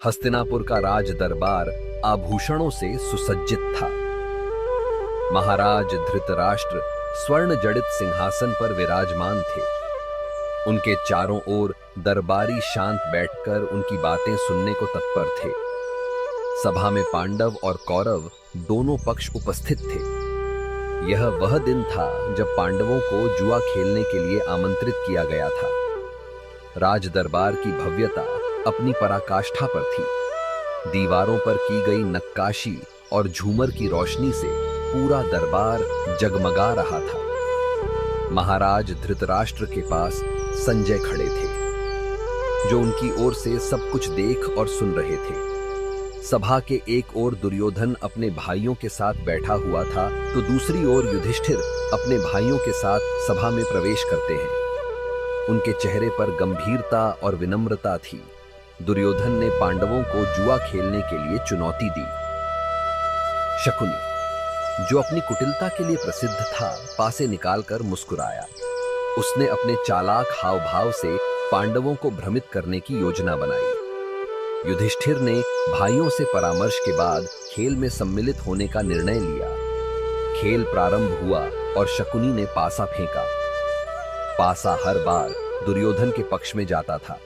हस्तिनापुर का राज दरबार आभूषणों से सुसज्जित था। महाराज धृतराष्ट्र स्वर्ण जड़ित सिंहासन पर विराजमान थे। उनके चारों ओर दरबारी शांत बैठकर उनकी बातें सुनने को तत्पर थे। सभा में पांडव और कौरव दोनों पक्ष उपस्थित थे। यह वह दिन था जब पांडवों को जुआ खेलने के लिए आमंत्रित किया गया था। राज दरबार की भव्यता अपनी पराकाष्ठा पर थी। दीवारों पर की गई नक्काशी और झूमर की रोशनी से पूरा दरबार जगमगा रहा था। महाराज धृतराष्ट्र के पास संजय खड़े थे, जो उनकी ओर से सब कुछ देख और सुन रहे थे। सभा के एक ओर दुर्योधन अपने भाइयों के साथ बैठा हुआ था, तो दूसरी ओर युधिष्ठिर अपने भाइयों के साथ सभा में प्रवेश करते हैं। उनके चेहरे पर गंभीरता और विनम्रता थी। दुर्योधन ने पांडवों को जुआ खेलने के लिए चुनौती दी। शकुनी, जो अपनी कुटिलता के लिए प्रसिद्ध था, पासे निकालकर मुस्कुराया। उसने अपने चालाक हाव भाव से पांडवों को भ्रमित करने की योजना बनाई। युधिष्ठिर ने भाइयों से परामर्श के बाद खेल में सम्मिलित होने का निर्णय लिया। खेल प्रारंभ हुआ और शकुनी ने पासा फेंका। पासा हर बार दुर्योधन के पक्ष में जाता था।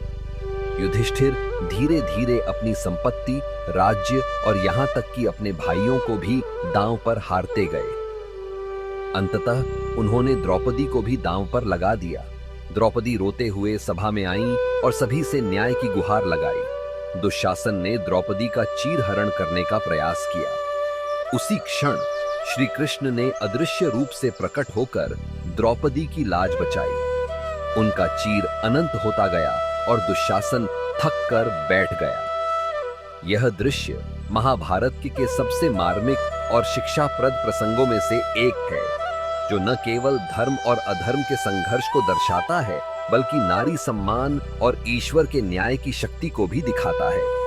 युधिष्ठिर धीरे धीरे अपनी संपत्ति, राज्य और यहां तक कि अपने भाइयों को भी दांव पर हारते गए। अंततः उन्होंने द्रौपदी को भी दांव पर लगा दिया। द्रौपदी रोते हुए सभा में आईं और सभी से न्याय की गुहार लगाई। दुशासन ने द्रौपदी का चीरहरण करने का प्रयास किया। उसी क्षण श्री कृष्ण ने अदृश्य रूप से प्रकट होकर द्रौपदी की लाज बचाई। उनका चीर अनंत होता गया और दुशासन थक कर बैठ गया। यह दृश्य महाभारत के सबसे मार्मिक और शिक्षाप्रद प्रसंगों में से एक है, जो न केवल धर्म और अधर्म के संघर्ष को दर्शाता है, बल्कि नारी सम्मान और ईश्वर के न्याय की शक्ति को भी दिखाता है।